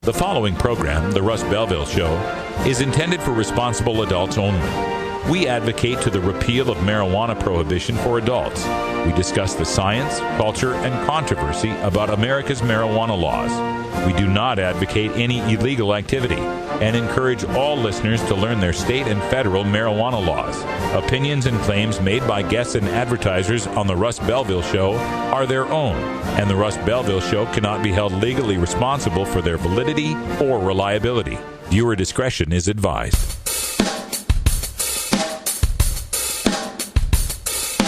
The following program, The Russ Belville Show, is intended for responsible adults only. We advocate to the repeal of marijuana prohibition for adults. We discuss the science, culture, and controversy about America's marijuana laws. We do not advocate any illegal activity and encourage all listeners to learn their state and federal marijuana laws. Opinions and claims made by guests and advertisers on The Russ Belville Show are their own, and The Russ Belville Show cannot be held legally responsible for their validity or reliability. Viewer discretion is advised.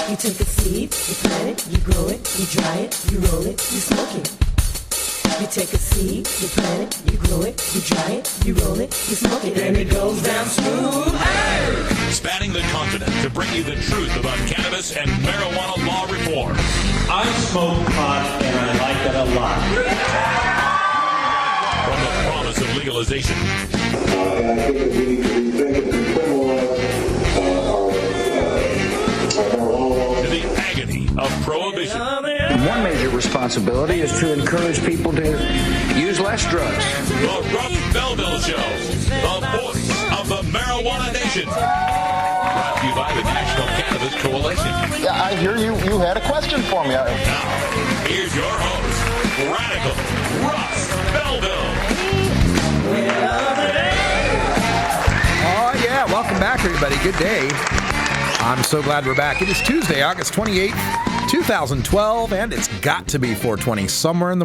You take a seed, you plant it, you grow it, you dry it, you roll it, you smoke it. You take a seed, you plant it, you grow it, you dry it, you roll it, you smoke it, and it goes down smooth. Hey! Spanning the continent to bring you the truth about cannabis and marijuana law reform. I smoke pot and I like it a lot. From the promise of legalization. And I think that we need to rethink and decriminalize our marijuana laws. To the agony of prohibition. One major responsibility is to encourage people to use less drugs. The Russ Belville Show, the voice of the marijuana nation. Brought to you by the National Cannabis Coalition. Yeah, I hear you had a question for me. Now, here's your host, Radical Russ Belville. Oh, yeah. Welcome back, everybody. Good day. I'm so glad we're back. It is Tuesday, August 28th, 2012, and it's got to be 420 somewhere in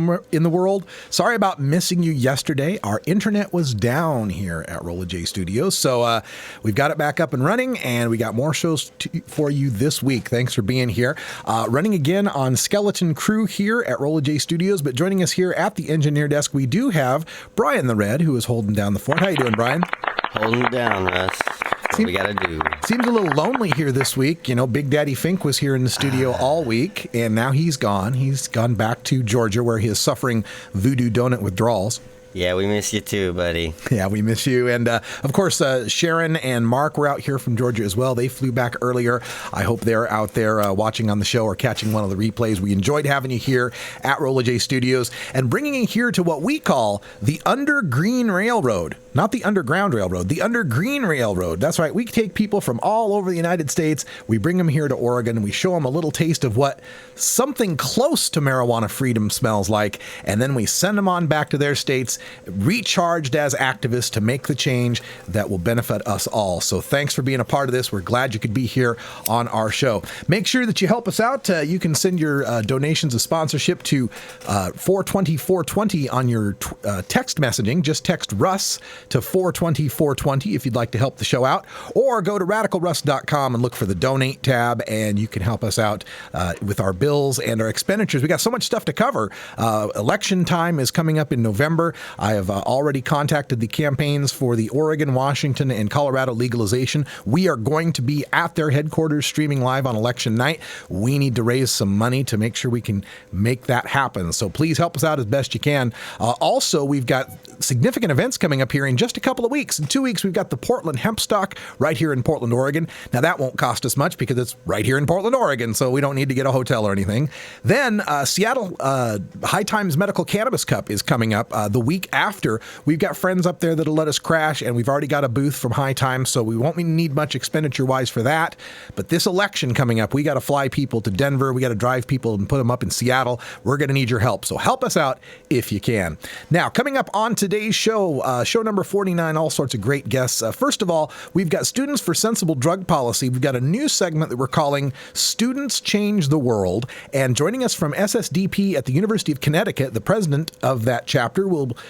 the world. Sorry about missing you yesterday. Our internet was down here at Rolla J Studios, so we've got it back up and running, and we got more shows for you this week. Thanks for being here. Running again on Skeleton Crew here at Rolla J Studios, but joining us here at the engineer desk, we do have Brian the Red, who is holding down the fort. How you doing, Brian? Holding it down, Russ. What we got to do. Seems a little lonely here this week. You know, Big Daddy Fink was here in the studio all week, and now he's gone. He's gone back to Georgia, where he is suffering voodoo donut withdrawals. Yeah, we miss you too, buddy. Yeah, we miss you. And, of course, Sharon and Mark were out here from Georgia as well. They flew back earlier. I hope they're out there watching on the show or catching one of the replays. We enjoyed having you here at Rolla J Studios and bringing you here to what we call the Under Green Railroad. Not the Underground Railroad, the Under Green Railroad. That's right. We take people from all over the United States. We bring them here to Oregon, and we show them a little taste of what something close to marijuana freedom smells like, and then we send them on back to their states, recharged as activists to make the change that will benefit us all. So thanks for being a part of this. We're glad you could be here on our show. Make sure that you help us out. You can send your donations of sponsorship to 420-420 on your text messaging. Just text Russ to 420-420 if you'd like to help the show out, or go to radicalruss.com and look for the donate tab, and you can help us out with our bills and our expenditures. We got so much stuff to cover. Election time is coming up in November. I have already contacted the campaigns for the Oregon, Washington, and Colorado legalization. We are going to be at their headquarters streaming live on election night. We need to raise some money to make sure we can make that happen. So please help us out as best you can. Also, we've got significant events coming up here in just a couple of weeks. In 2 weeks, we've got the Portland Hemp Stock right here in Portland, Oregon. Now, that won't cost us much because it's right here in Portland, Oregon, so we don't need to get a hotel or anything. Then Seattle High Times Medical Cannabis Cup is coming up the week after. We've got friends up there that'll let us crash, and we've already got a booth from High Times, so we won't need much expenditure-wise for that. But this election coming up, we got to fly people to Denver. We got to drive people and put them up in Seattle. We're going to need your help, so help us out if you can. Now, coming up on today's show, show number 49, all sorts of great guests. First of all, we've got Students for Sensible Drug Policy. We've got a new segment that we're calling Students Change the World. And joining us from SSDP at the University of Connecticut, the president of that chapter,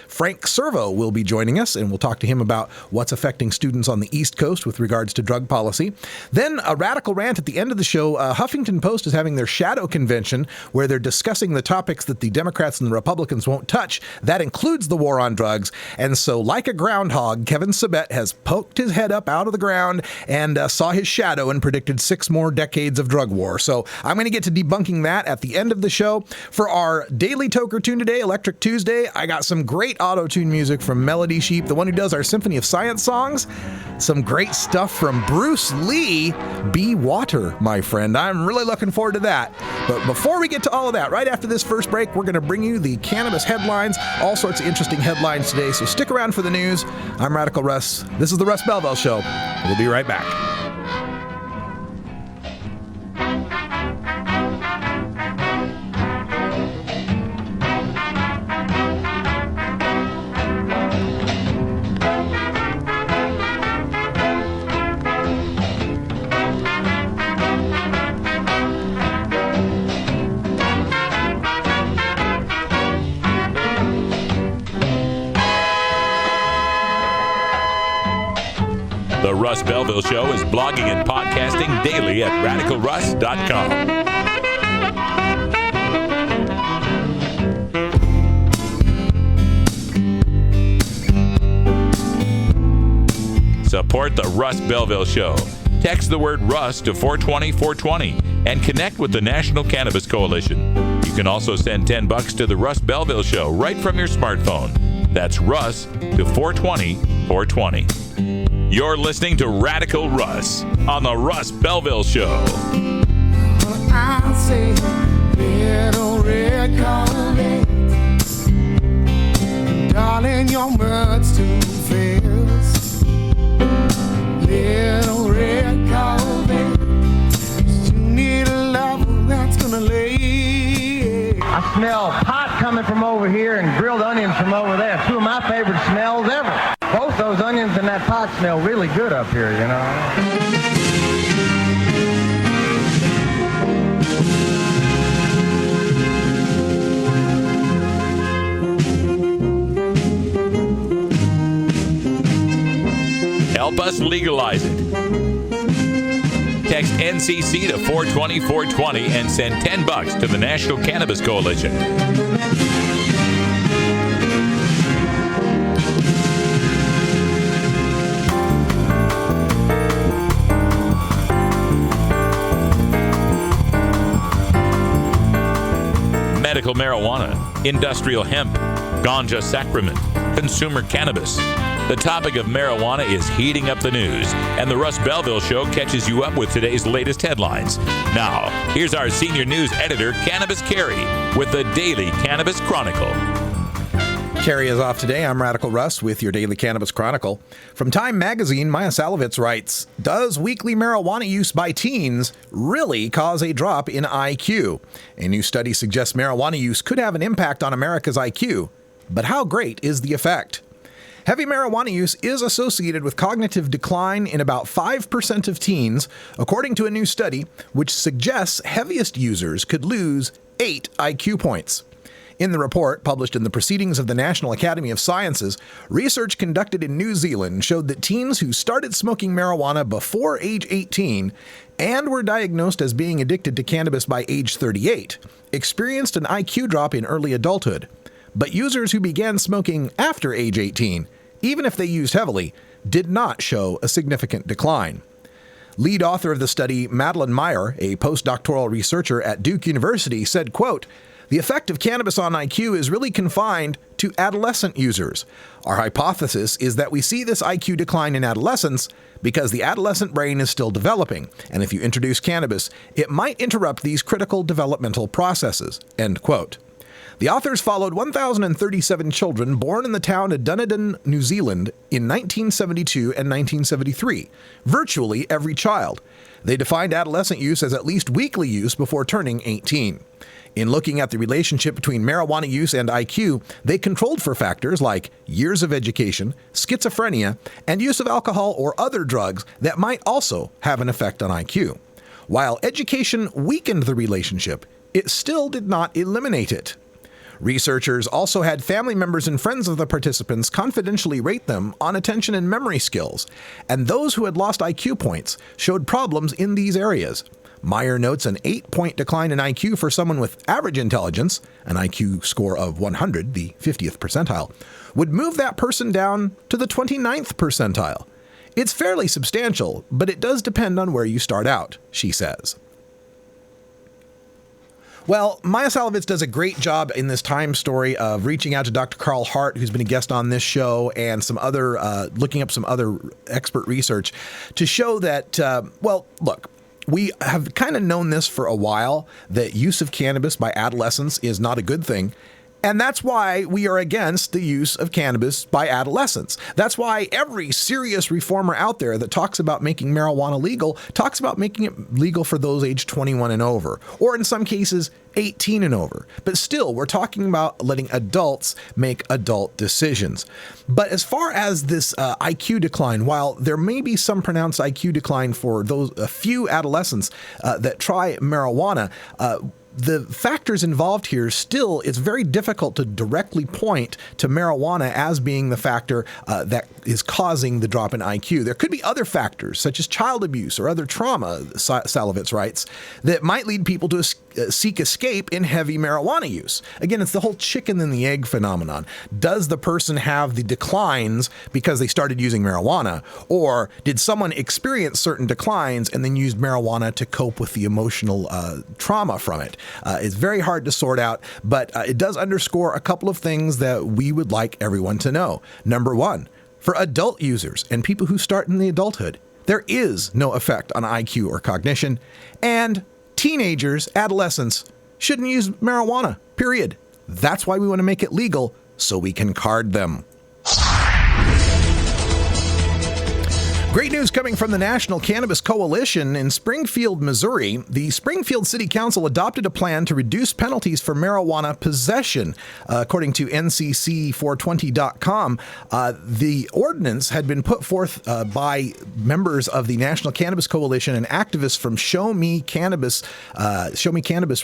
Frank Servo, will be joining us, and we'll talk to him about what's affecting students on the East Coast with regards to drug policy. Then a radical rant at the end of the show. Huffington Post is having their shadow convention where they're discussing the topics that the Democrats and the Republicans won't touch. That includes the war on drugs. And so, like a groundhog, Kevin Sabet has poked his head up out of the ground and saw his shadow and predicted 6 more decades of drug war. So I'm going to get to debunking that at the end of the show. For our daily toker tune today, Electric Tuesday, I got some great great auto-tune music from Melody Sheep, the one who does our Symphony of Science songs. Some great stuff from Bruce Lee, Be Water, my friend. I'm really looking forward to that. But before we get to all of that, right after this first break, we're going to bring you the cannabis headlines, all sorts of interesting headlines today, so stick around for the news. I'm Radical Russ. This is the Russ Belville Show. We'll be right back. The Russ Belville Show is blogging and podcasting daily at radicalruss.com. Support the Russ Belville Show. Text the word Russ to 420-420 and connect with the National Cannabis Coalition. You can also send $10 to the Russ Belville Show right from your smartphone. That's Russ to 420-420. You're listening to Radical Russ on the Russ Belville Show. I'll say little red Corvette, darling, your mud's too fast. Little red Corvette, you need a lover that's gonna lay. I smell pot coming from over here and grilled onions from over there. Two of my favorite smells ever. Both those onions and that pot smell really good up here, you know. Help us legalize it. Text NCC to 420-420 and send $10 to the National Cannabis Coalition. Medical marijuana, industrial hemp, ganja sacrament, consumer cannabis. The topic of marijuana is heating up the news, and the Russ Belville Show catches you up with today's latest headlines. Now, here's our senior news editor, Cannabis Carey, with the Daily Cannabis Chronicle. Carrie is off today. I'm Radical Russ with your Daily Cannabis Chronicle. From Time Magazine, Maya Salovitz writes, does weekly marijuana use by teens really cause a drop in IQ? A new study suggests marijuana use could have an impact on America's IQ. But how great is the effect? Heavy marijuana use is associated with cognitive decline in about 5% of teens, according to a new study which suggests heaviest users could lose 8 IQ points. In the report, published in the Proceedings of the National Academy of Sciences, research conducted in New Zealand showed that teens who started smoking marijuana before age 18 and were diagnosed as being addicted to cannabis by age 38 experienced an IQ drop in early adulthood. But users who began smoking after age 18, even if they used heavily, did not show a significant decline. Lead author of the study, Madeline Meyer, a postdoctoral researcher at Duke University, said, quote, the effect of cannabis on IQ is really confined to adolescent users. Our hypothesis is that we see this IQ decline in adolescence because the adolescent brain is still developing, and if you introduce cannabis, it might interrupt these critical developmental processes, end quote. The authors followed 1,037 children born in the town of Dunedin, New Zealand in 1972 and 1973, virtually every child. They defined adolescent use as at least weekly use before turning 18. In looking at the relationship between marijuana use and IQ, they controlled for factors like years of education, schizophrenia, and use of alcohol or other drugs that might also have an effect on IQ. While education weakened the relationship, it still did not eliminate it. Researchers also had family members and friends of the participants confidentially rate them on attention and memory skills, and those who had lost IQ points showed problems in these areas. Meyer notes an 8-point decline in IQ for someone with average intelligence, an IQ score of 100, the 50th percentile, would move that person down to the 29th percentile. It's fairly substantial, but it does depend on where you start out, she says. Well, Maya Salovitz does a great job in this Time story of reaching out to Dr. Carl Hart, who's been a guest on this show, and some other, looking up some other expert research to show that, well, look, we have kind of known this for a while, that use of cannabis by adolescents is not a good thing. And that's why we are against the use of cannabis by adolescents. That's why every serious reformer out there that talks about making marijuana legal talks about making it legal for those aged 21 and over, or in some cases, 18 and over. But still, we're talking about letting adults make adult decisions. But as far as this IQ decline, while there may be some pronounced IQ decline for those a few adolescents that try marijuana, the factors involved here still, it's very difficult to directly point to marijuana as being the factor that is causing the drop in IQ. There could be other factors, such as child abuse or other trauma, Salovitz writes, that might lead people to seek escape in heavy marijuana use. Again, it's the whole chicken and the egg phenomenon. Does the person have the declines because they started using marijuana, or did someone experience certain declines and then used marijuana to cope with the emotional trauma from it? It's very hard to sort out, but it does underscore a couple of things that we would like everyone to know. Number one, for adult users and people who start in the adulthood, there is no effect on IQ or cognition, and teenagers, adolescents, shouldn't use marijuana, period. That's why we want to make it legal, so we can card them. Great news coming from the National Cannabis Coalition in Springfield, Missouri. The Springfield City Council adopted a plan to reduce penalties for marijuana possession. According to NCC420.com, the ordinance had been put forth by members of the National Cannabis Coalition and activists from Show Me Cannabis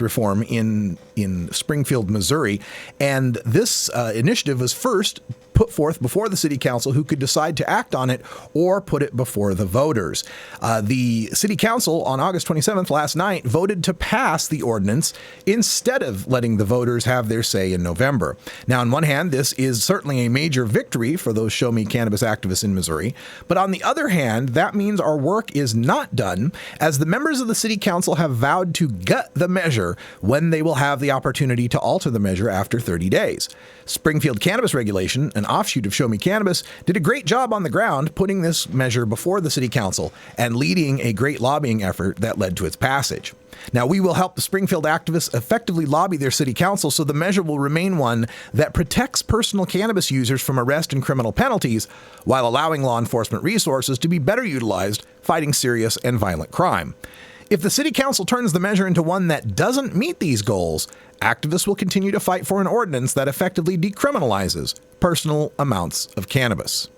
Reform in Springfield, Missouri. And this initiative was first put forth before the city council, who could decide to act on it or put it before the voters. The city council on August 27th, last night, voted to pass the ordinance instead of letting the voters have their say in November. Now, on one hand, this is certainly a major victory for those Show Me Cannabis activists in Missouri. But on the other hand, that means our work is not done, as the members of the city council have vowed to gut the measure when they will have the opportunity to alter the measure after 30 days. Springfield Cannabis Regulation, an offshoot of Show Me Cannabis, did a great job on the ground putting this measure before the city council and leading a great lobbying effort that led to its passage. Now, we will help the Springfield activists effectively lobby their city council so the measure will remain one that protects personal cannabis users from arrest and criminal penalties while allowing law enforcement resources to be better utilized fighting serious and violent crime. If the city council turns the measure into one that doesn't meet these goals, activists will continue to fight for an ordinance that effectively decriminalizes personal amounts of cannabis.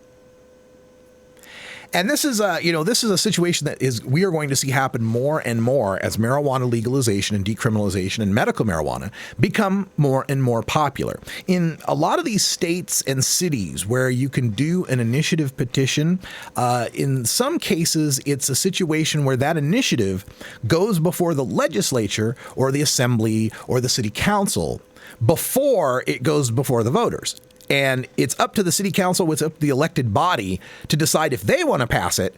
And this is a situation that we are going to see happen more and more as marijuana legalization and decriminalization and medical marijuana become more and more popular. In a lot of these states and cities where you can do an initiative petition, in some cases, it's a situation where that initiative goes before the legislature or the assembly or the city council before it goes before the voters. And it's up to the city council, it's up to the elected body to decide if they want to pass it.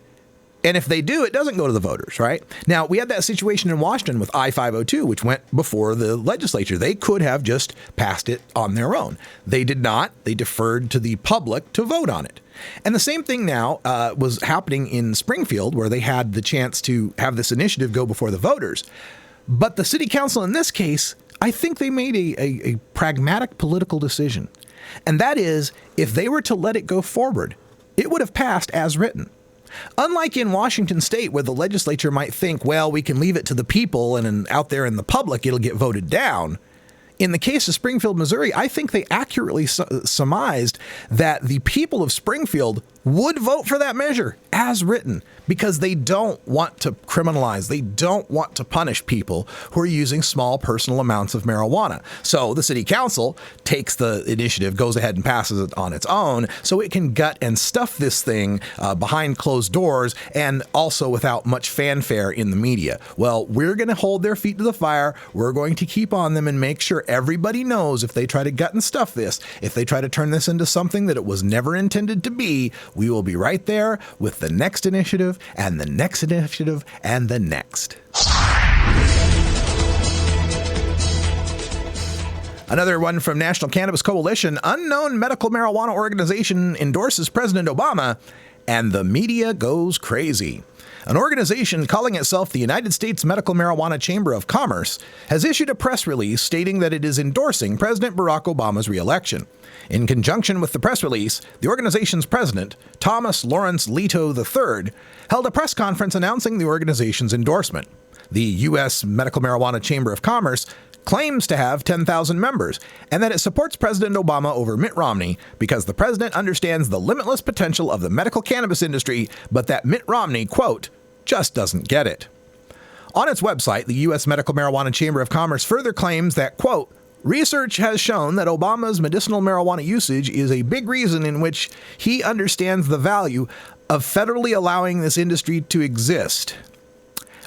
And if they do, it doesn't go to the voters, right? Now, we had that situation in Washington with I-502, which went before the legislature. They could have just passed it on their own. They did not. They deferred to the public to vote on it. And the same thing now was happening in Springfield, where they had the chance to have this initiative go before the voters. But the city council in this case, I think they made a pragmatic political decision. And that is, if they were to let it go forward, it would have passed as written. Unlike in Washington state, where the legislature might think, well, we can leave it to the people and out there in the public, it'll get voted down. In the case of Springfield, Missouri, I think they accurately surmised that the people of Springfield would vote for that measure as written because they don't want to criminalize, they don't want to punish people who are using small personal amounts of marijuana. So the city council takes the initiative, goes ahead and passes it on its own so it can gut and stuff this thing behind closed doors and also without much fanfare in the media. Well, we're going to hold their feet to the fire. We're going to keep on them and make sure everybody knows if they try to gut and stuff this, if they try to turn this into something that it was never intended to be, we will be right there with the next initiative and the next initiative and the next. Another one from National Cannabis Coalition. Unknown medical marijuana organization endorses President Obama, and the media goes crazy. An organization calling itself the United States Medical Marijuana Chamber of Commerce has issued a press release stating that it is endorsing President Barack Obama's re-election. In conjunction with the press release, the organization's president, Thomas Lawrence Leto III, held a press conference announcing the organization's endorsement. The U.S. Medical Marijuana Chamber of Commerce claims to have 10,000 members, and that it supports President Obama over Mitt Romney because the president understands the limitless potential of the medical cannabis industry, but that Mitt Romney, quote, just doesn't get it. On its website, the U.S. Medical Marijuana Chamber of Commerce further claims that, quote, research has shown that Obama's medicinal marijuana usage is a big reason in which he understands the value of federally allowing this industry to exist.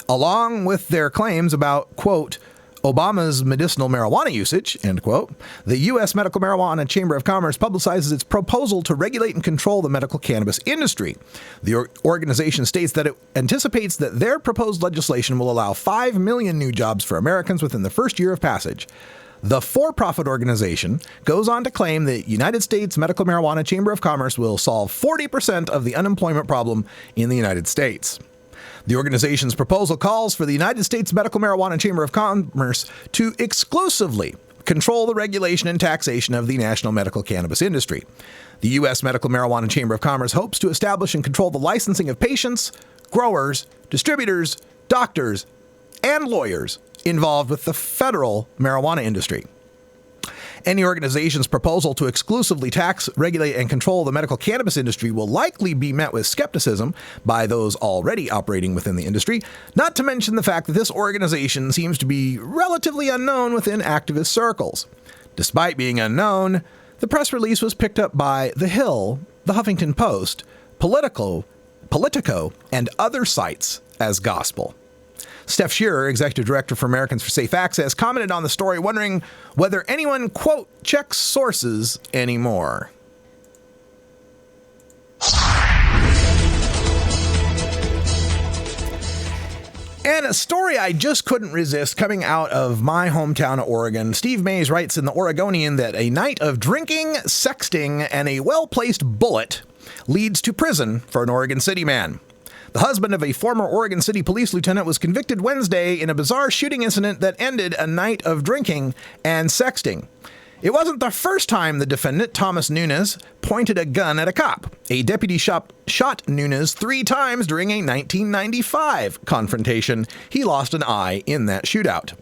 Along with their claims about, quote, Obama's medicinal marijuana usage, end quote, the U.S. Medical Marijuana Chamber of Commerce publicizes its proposal to regulate and control the medical cannabis industry. The organization states that it anticipates that their proposed legislation will allow 5 million new jobs for Americans within the first year of passage. The for-profit organization goes on to claim the United States Medical Marijuana Chamber of Commerce will solve 40% of the unemployment problem in the United States. The organization's proposal calls for the United States Medical Marijuana Chamber of Commerce to exclusively control the regulation and taxation of the national medical cannabis industry. The U.S. Medical Marijuana Chamber of Commerce hopes to establish and control the licensing of patients, growers, distributors, doctors, and lawyers involved with the federal marijuana industry. Any organization's proposal to exclusively tax, regulate, and control the medical cannabis industry will likely be met with skepticism by those already operating within the industry, not to mention the fact that this organization seems to be relatively unknown within activist circles. Despite being unknown, the press release was picked up by The Hill, The Huffington Post, Politico, and other sites as gospel. Steph Shearer, Executive Director for Americans for Safe Access, commented on the story, wondering whether anyone, quote, checks sources anymore. And a story I just couldn't resist coming out of my hometown of Oregon. Steve Mays writes in The Oregonian that a night of drinking, sexting, and a well-placed bullet leads to prison for an Oregon City man. The husband of a former Oregon City police lieutenant was convicted Wednesday in a bizarre shooting incident that ended a night of drinking and sexting. It wasn't the first time the defendant, Thomas Nunes, pointed a gun at a cop. A deputy shot Nunes 3 times during a 1995 confrontation. He lost an eye in that shootout.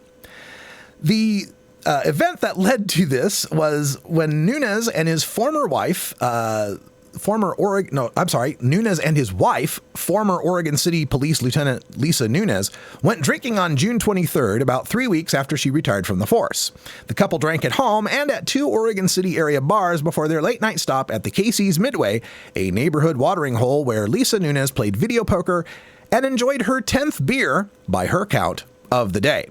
The event that led to this was when Nunes and his former wife, Nunes and his wife, former Oregon City Police Lieutenant Lisa Nunes, went drinking on June 23rd, about 3 weeks after she retired from the force. The couple drank at home and at 2 Oregon City area bars before their late-night stop at the Casey's Midway, a neighborhood watering hole where Lisa Nunes played video poker and enjoyed her 10th beer, by her count, of the day.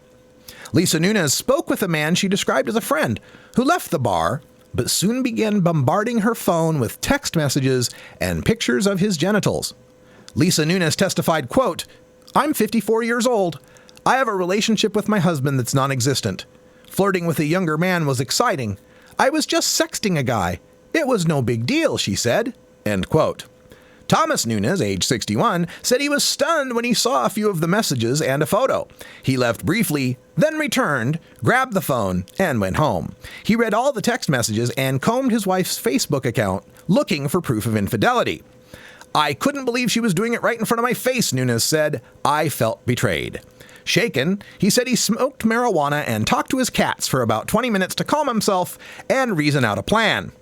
Lisa Nunes spoke with a man she described as a friend who left the bar but soon began bombarding her phone with text messages and pictures of his genitals. Lisa Nunes testified, quote, I'm 54 years old. I have a relationship with my husband that's non-existent. Flirting with a younger man was exciting. I was just sexting a guy. It was no big deal, she said, end quote. Thomas Nunes, age 61, said he was stunned when he saw a few of the messages and a photo. He left briefly, then returned, grabbed the phone, and went home. He read all the text messages and combed his wife's Facebook account, looking for proof of infidelity. I couldn't believe she was doing it right in front of my face, Nunes said. I felt betrayed. Shaken, he said he smoked marijuana and talked to his cats for about 20 minutes to calm himself and reason out a plan.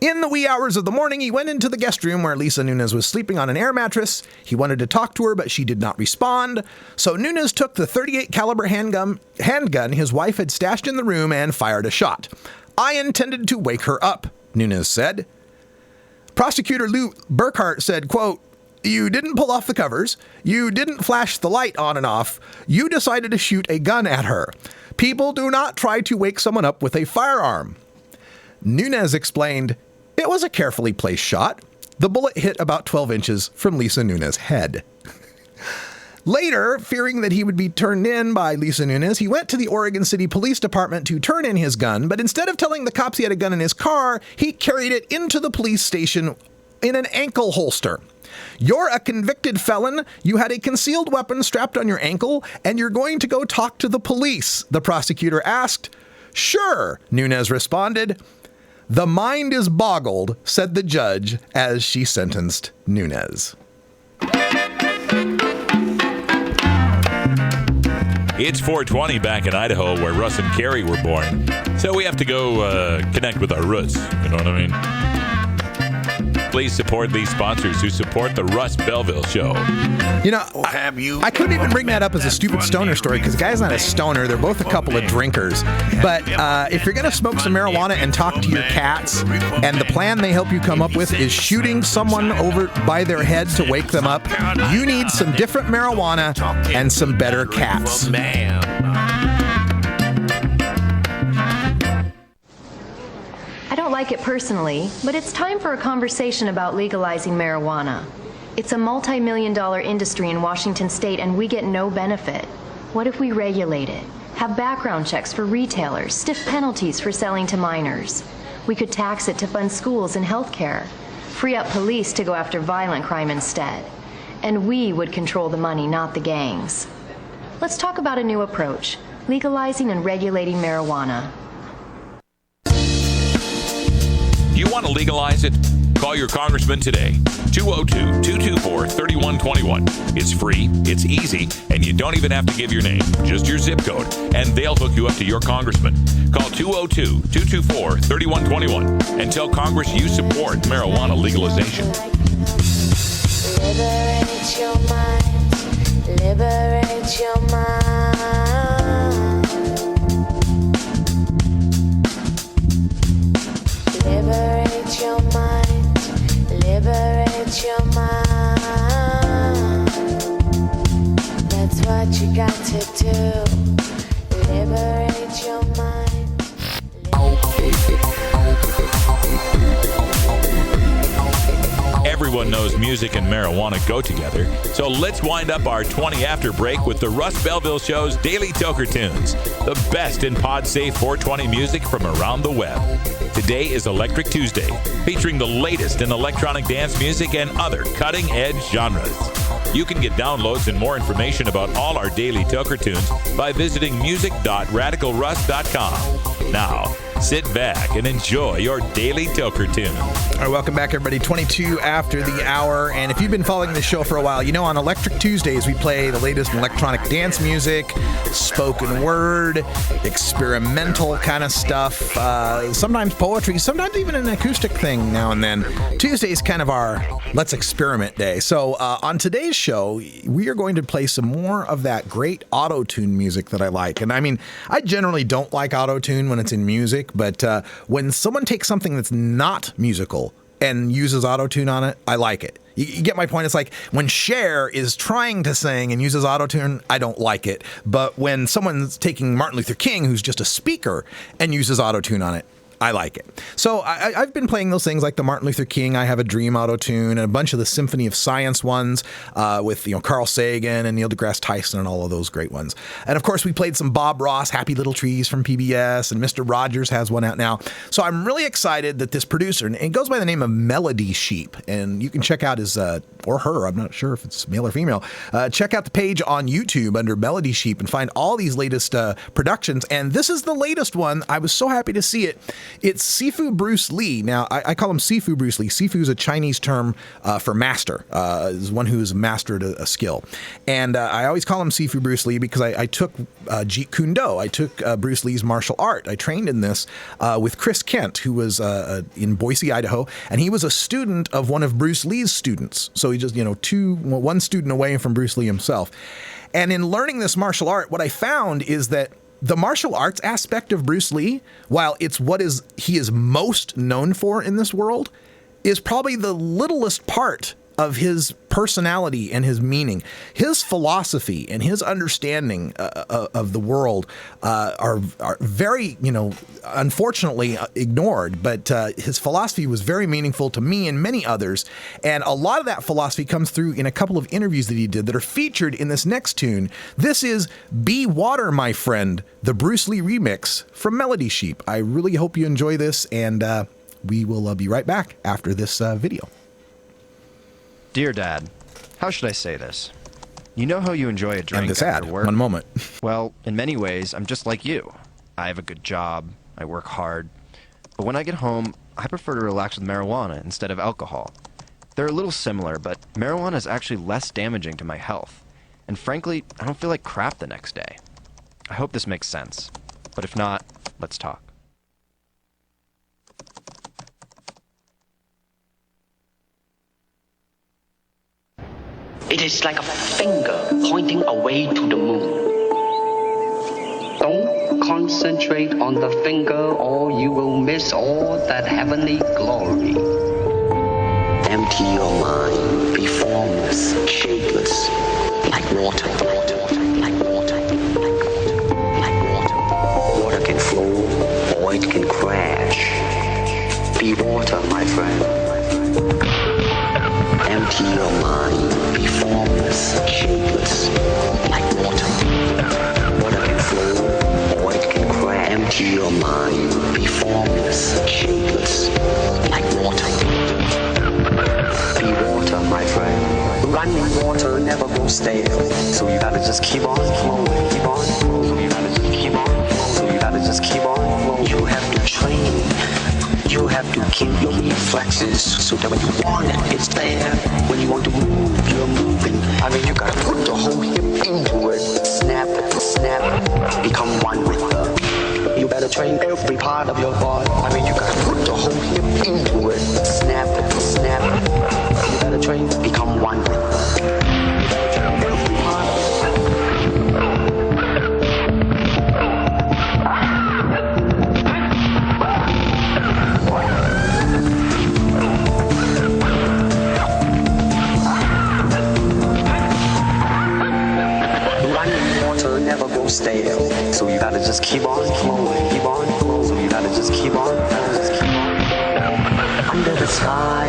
In the wee hours of the morning, he went into the guest room where Lisa Nunes was sleeping on an air mattress. He wanted to talk to her, but she did not respond. So Nunes took the .38 caliber handgun his wife had stashed in the room and fired a shot. I intended to wake her up, Nunes said. Prosecutor Lou Burkhart said, quote, you didn't pull off the covers. You didn't flash the light on and off. You decided to shoot a gun at her. People do not try to wake someone up with a firearm. Nunes explained, it was a carefully placed shot. The bullet hit about 12 inches from Lisa Nunes' head. Later, fearing that he would be turned in by Lisa Nunez, he went to the Oregon City Police Department to turn in his gun, but instead of telling the cops he had a gun in his car, he carried it into the police station in an ankle holster. You're a convicted felon, you had a concealed weapon strapped on your ankle, and you're going to go talk to the police, the prosecutor asked. Sure, Nunez responded. The mind is boggled, said the judge as she sentenced Nunez. It's 420 back in Idaho, where Russ and Carrie were born. So we have to go connect with our roots. You know what I mean? Please support these sponsors who support the Russ Belville Show. You know, I couldn't even bring that up as a stupid stoner story because the guy's not a stoner. They're both a couple of drinkers. But if you're going to smoke some marijuana and talk to your cats, and the plan they help you come up with is shooting someone over by their head to wake them up, you need some different marijuana and some better cats. I don't like it personally, but it's time for a conversation about legalizing marijuana. It's a multi-million-dollar industry in Washington state and we get no benefit. What if we regulate it? Have background checks for retailers, stiff penalties for selling to minors. We could tax it to fund schools and health care, free up police to go after violent crime instead. And we would control the money, not the gangs. Let's talk about a new approach, legalizing and regulating marijuana. You want to legalize it? Call your congressman today. 202-224-3121. It's free, it's easy, and you don't even have to give your name, just your zip code, and they'll hook you up to your congressman. Call 202-224-3121 and tell Congress you support marijuana legalization. Liberate your mind. Liberate your mind. Liberate your mind, liberate your mind. That's what you got to do. Liberate your mind. Everyone knows music and marijuana go together, so let's wind up our 20 after break with the Russ Belville Show's Daily Toker Tunes, the best in pod-safe 420 music from around the web. Today is Electric Tuesday, featuring the latest in electronic dance music and other cutting-edge genres. You can get downloads and more information about all our Daily Toker Tunes by visiting music.radicalruss.com. Now, sit back and enjoy your Daily Toker Tune. All right, welcome back, everybody. 22 after the hour. And if you've been following this show for a while, you know on Electric Tuesdays, we play the latest in electronic dance music, spoken word, experimental kind of stuff, sometimes poetry, sometimes even an acoustic thing now and then. Tuesday is kind of our Let's Experiment Day. So on today's show, we are going to play some more of that great auto-tune music that I like. And I mean, I generally don't like auto-tune when it's in music, but when someone takes something that's not musical and uses auto-tune on it, I like it. You get my point? It's like when Cher is trying to sing and uses auto-tune, I don't like it. But when someone's taking Martin Luther King, who's just a speaker, and uses auto-tune on it, I like it. So I've been playing those things like the Martin Luther King, I Have a Dream auto-tune, and a bunch of the Symphony of Science ones with Carl Sagan and Neil deGrasse Tyson and all of those great ones. And of course, we played some Bob Ross, Happy Little Trees from PBS, and Mr. Rogers has one out now. So I'm really excited that this producer, and it goes by the name of Melody Sheep, and you can check out his, or her, I'm not sure if it's male or female, check out the page on YouTube under Melody Sheep and find all these latest productions. And this is the latest one. I was so happy to see it. It's Sifu Bruce Lee. Now, I call him Sifu Bruce Lee. Sifu is a Chinese term for master, is one who has mastered a skill. And I always call him Sifu Bruce Lee because I took Jeet Kune Do. I took Bruce Lee's martial art. I trained in this with Chris Kent, who was in Boise, Idaho, and he was a student of one of Bruce Lee's students. So he just, one student away from Bruce Lee himself. And in learning this martial art, what I found is that the martial arts aspect of Bruce Lee, while it's what he is most known for in this world, is probably the littlest part of his personality and his meaning. His philosophy and his understanding of the world are very, unfortunately ignored, but his philosophy was very meaningful to me and many others. And a lot of that philosophy comes through in a couple of interviews that he did that are featured in this next tune. This is Be Water, My Friend, the Bruce Lee remix from Melody Sheep. I really hope you enjoy this, and we will be right back after this video. Dear Dad, how should I say this? You know how you enjoy a drink and this after ad. work? One moment. Well, in many ways, I'm just like you. I have a good job, I work hard, but when I get home, I prefer to relax with marijuana instead of alcohol. They're a little similar, but marijuana is actually less damaging to my health, and frankly, I don't feel like crap the next day. I hope this makes sense, but if not, let's talk. It is like a finger pointing away to the moon. Don't concentrate on the finger or you will miss all that heavenly glory. Empty your mind, be formless, shapeless, like water, like water, like water. Water can flow or it can crash. Be water, my friend. Empty your mind, be formless, shapeless, like water. Water can flow, or it can crash. Empty your mind, be formless, shapeless, like water. Be water, my friend. Running water never goes stale, so you gotta just keep on flowing, keep on flowing. So you gotta just keep on flowing. So you gotta just keep on flowing. You have to train. You have to keep your reflexes so that when you want it, it's there. When you want to move, you're moving. I mean, you gotta put the whole hip into it. Snap, snap, become one with the. You better train every part of your body. I mean, you gotta put the whole hip into it. Snap, snap. You better train, become one with the. You better train every part of never go stale, so you gotta just keep on flowing, keep on flowing. So you gotta just keep on, Under the sky,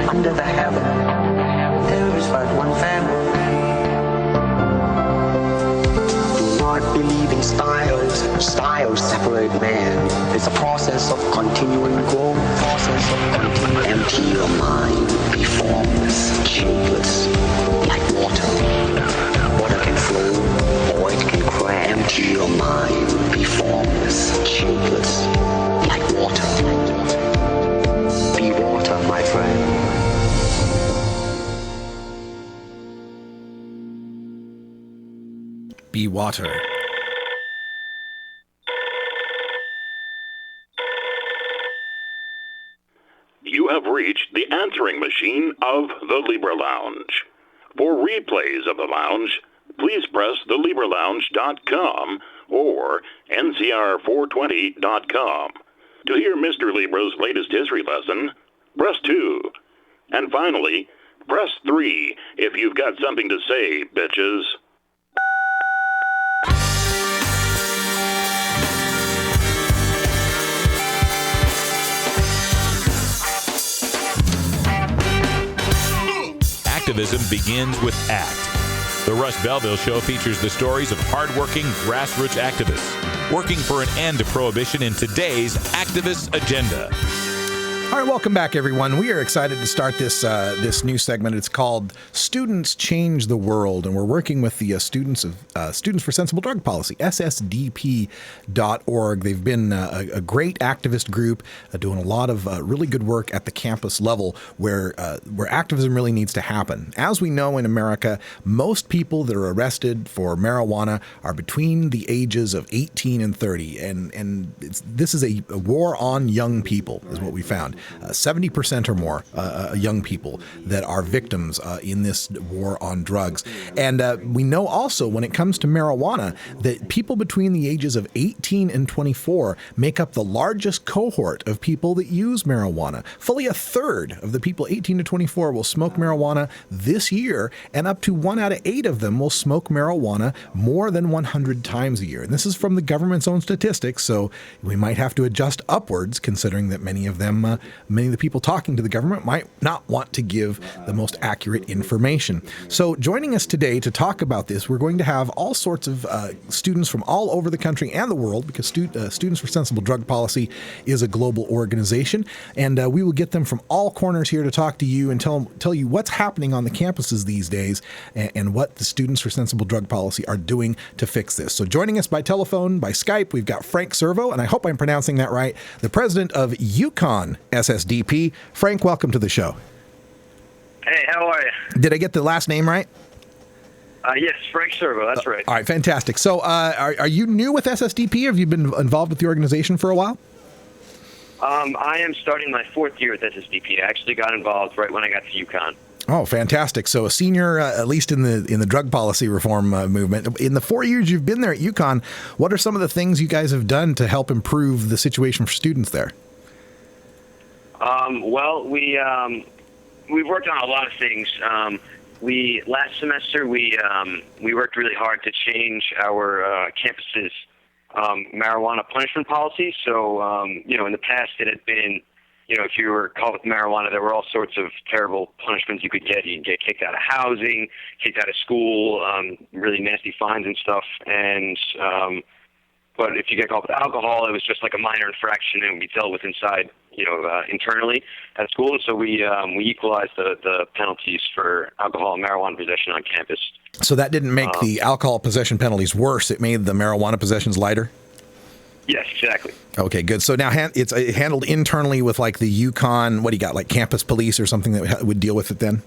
under the heaven, there is but one family. Do not believe in styles. Styles separate man. It's a process of continuing growth, process of continuing. Empty your mind, be formless, shapeless, like water. Water can flow, or it can crash. Empty your mind, be formless, shapeless, like water. Be water, my friend. Be water. You have reached the answering machine of the Libra Lounge. For replays of the lounge, please press thelibralounge.com or ncr420.com. To hear Mr. Libra's latest history lesson, press 2. And finally, press 3 if you've got something to say, bitches. Activism begins with ACT. The Russ Belville Show features the stories of hardworking grassroots activists working for an end to prohibition in today's activist agenda. All right, welcome back, everyone. We are excited to start this new segment. It's called Students Change the World, and we're working with the Students for Sensible Drug Policy, ssdp.org. They've been a great activist group doing a lot of really good work at the campus level where activism really needs to happen. As we know in America, most people that are arrested for marijuana are between the ages of 18 and 30, and this is a war on young people, is what we found. 70% or more young people that are victims in this war on drugs. And we know also when it comes to marijuana that people between the ages of 18 and 24 make up the largest cohort of people that use marijuana. Fully a third of the people 18 to 24 will smoke marijuana this year, and up to 1 out of 8 of them will smoke marijuana more than 100 times a year. And this is from the government's own statistics, so we might have to adjust upwards, considering that many of the people talking to the government might not want to give the most accurate information. So joining us today to talk about this, we're going to have all sorts of students from all over the country and the world, because Students for Sensible Drug Policy is a global organization, and we will get them from all corners here to talk to you and tell you what's happening on the campuses these days and what the Students for Sensible Drug Policy are doing to fix this. So joining us by telephone, by Skype, we've got Frank Servo, and I hope I'm pronouncing that right, the president of Yukon SSDP. Frank, welcome to the show. Hey, how are you? Did I get the last name right? Yes, Frank Servo, that's right. All right, fantastic. So are you new with SSDP, or have you been involved with the organization for a while? I am starting my 4th year with SSDP. I actually got involved right when I got to Yukon. Oh, fantastic. So a senior, at least in the drug policy reform movement. In the 4 years you've been there at Yukon, what are some of the things you guys have done to help improve the situation for students there? Well, we've worked on a lot of things. Last semester we worked really hard to change our campus's marijuana punishment policy. So in the past it had been, if you were caught with marijuana, there were all sorts of terrible punishments you could get. You could get kicked out of housing, kicked out of school, really nasty fines and stuff. And but if you get caught with alcohol, it was just like a minor infraction and would be dealt with inside, internally at school. And so we equalized the penalties for alcohol and marijuana possession on campus. So that didn't make the alcohol possession penalties worse. It made the marijuana possessions lighter? Yes, exactly. Okay, good. So now it's handled internally with like the Yukon, what do you got, like campus police or something that would deal with it then?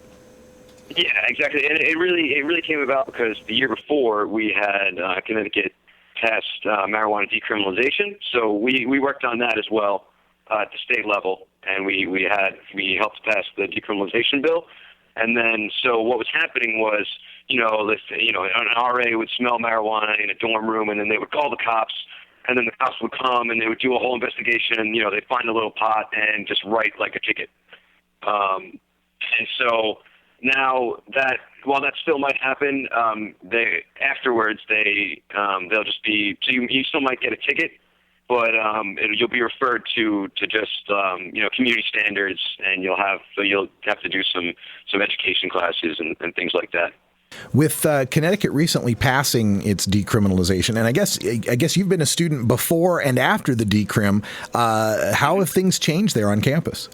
Yeah, exactly. And it really came about because the year before we had Connecticut passed marijuana decriminalization. So we worked on that as well at the state level, and we helped pass the decriminalization bill. And then so what was happening was, an RA would smell marijuana in a dorm room, and then they would call the cops. And then the cops would come and they would do a whole investigation. They'd find a little pot and just write like a ticket. And so now that, while that still might happen, they'll just be, so you still might get a ticket, but you'll be referred to just community standards, and you'll have to do some education classes and things like that. With Connecticut recently passing its decriminalization, and I guess you've been a student before and after the decrim, how have things changed there on campus?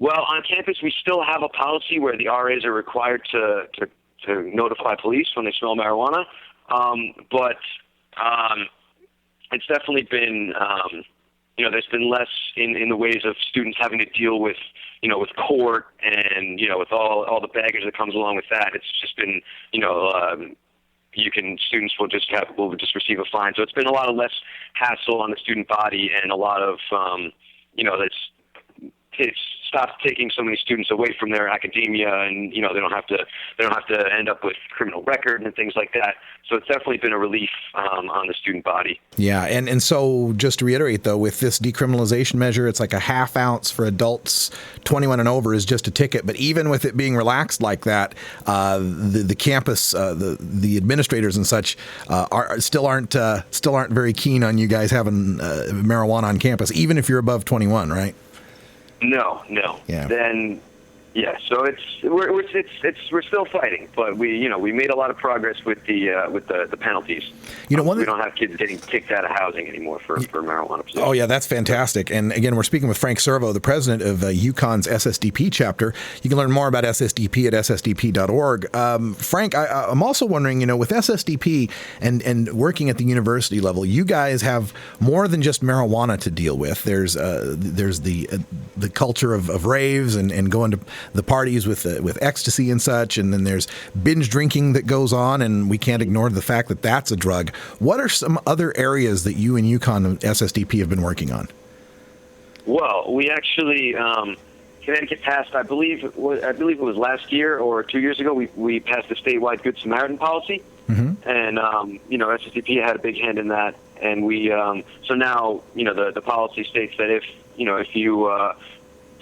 Well, on campus, we still have a policy where the RAs are required to notify police when they smell marijuana, but it's definitely been, there's been less in the ways of students having to deal with, with court and, with all the baggage that comes along with that. It's just been, students will just receive a fine. So it's been a lot of less hassle on the student body, and a lot of, it's stopped taking so many students away from their academia, and they don't have to end up with criminal record and things like that. So it's definitely been a relief on the student body. Yeah, and so just to reiterate though, with this decriminalization measure, it's like a half ounce for adults 21 and over is just a ticket. But even with it being relaxed like that, the campus, the administrators and such still aren't very keen on you guys having marijuana on campus, even if you're above 21, right? No. Yeah. Then, yeah. So we're still fighting, but we made a lot of progress with the penalties. We don't have kids getting kicked out of housing anymore for marijuana possession. Oh yeah, that's fantastic. And again, we're speaking with Frank Servo, the president of Yukon's SSDP chapter. You can learn more about SSDP at ssdp.org. Frank, I'm also wondering, with SSDP and working at the university level, you guys have more than just marijuana to deal with. There's the culture of raves and going to the parties with ecstasy and such, and then there's binge drinking that goes on, and we can't ignore the fact that that's a drug. What are some other areas that you and Yukon and SSDP have been working on? Well, we actually Connecticut passed, I believe it was last year or 2 years ago. We passed a statewide Good Samaritan policy, and SSDP had a big hand in that. And we so now the policy states that if you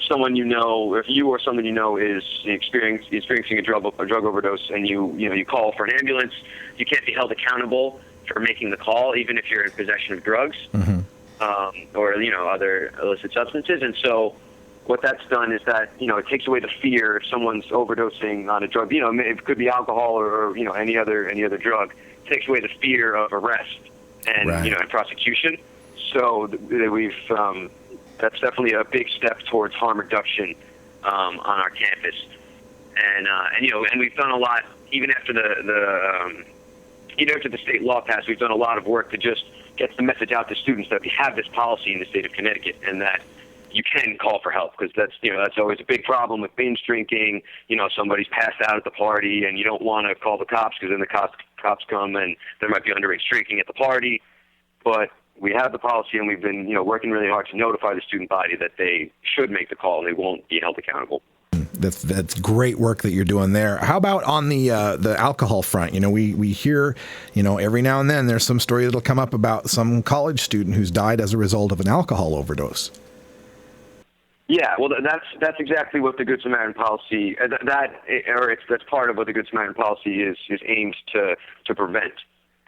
someone if you or someone is experiencing a drug overdose, and you call for an ambulance, you can't be held accountable for making the call, even if you're in possession of drugs or other illicit substances. And so what that's done is that it takes away the fear if someone's overdosing on a drug. It could be alcohol or any other drug. It takes away the fear of arrest and and prosecution. So we've that's definitely a big step towards harm reduction on our campus. And we've done a lot even after the state law passed. We've done a lot of work to just get the message out to students that we have this policy in the state of Connecticut, and that you can call for help, because that's always a big problem with binge drinking. Somebody's passed out at the party, and you don't want to call the cops, because then the cops come and there might be underage drinking at the party. But we have the policy, and we've been working really hard to notify the student body that they should make the call and they won't be held accountable. That's great work that you're doing there. How about on the alcohol front? We hear, every now and then there's some story that'll come up about some college student who's died as a result of an alcohol overdose. Yeah, well, that's exactly what the Good Samaritan policy that's part of what the Good Samaritan policy is aimed to prevent.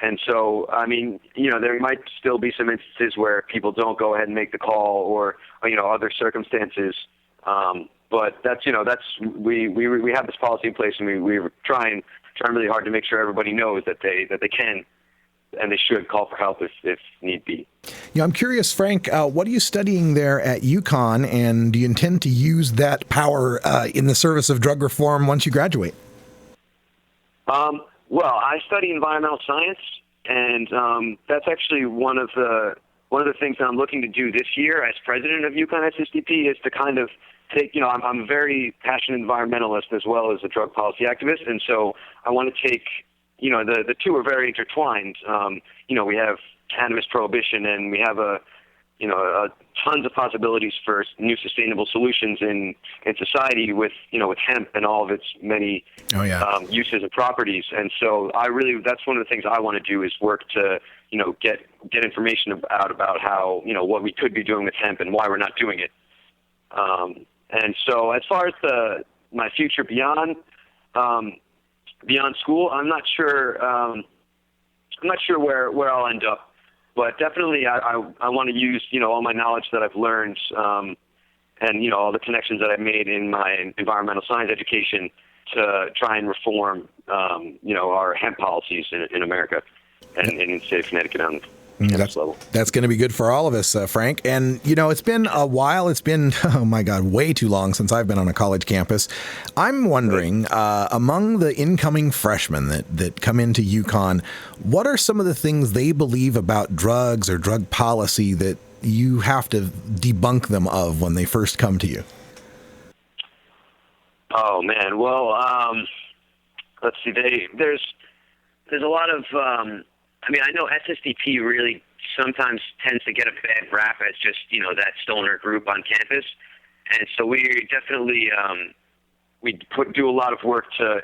And so, there might still be some instances where people don't go ahead and make the call, or other circumstances. But we have this policy in place, and we're trying really hard to make sure everybody knows that they can and they should call for help if need be. I'm curious, Frank, what are you studying there at UConn, and do you intend to use that power in the service of drug reform once you graduate? Well, I study environmental science, and that's actually one of the things that I'm looking to do this year as president of UConn SSDP is to kind of take, I'm a very passionate environmentalist as well as a drug policy activist, and so I want to take, the two are very intertwined. We have cannabis prohibition, and we have tons of possibilities for new sustainable solutions in society with hemp and all of its many uses and properties. And so that's one of the things I want to do is work to get information out about how what we could be doing with hemp and why we're not doing it. And so as far as my future beyond school, I'm not sure where I'll end up. But definitely, I want to use all my knowledge that I've learned, and all the connections that I've made in my environmental science education to try and reform our hemp policies in America and in the state of Connecticut on campus level. That's going to be good for all of us, Frank. And it's been a while. It's been way too long since I've been on a college campus. I'm wondering, among the incoming freshmen that come into UConn, what are some of the things they believe about drugs or drug policy that you have to debunk them of when they first come to you? Oh man, well, let's see. There's a lot of. I know SSDP really sometimes tends to get a bad rap as just, that stoner group on campus. And so we definitely, do a lot of work to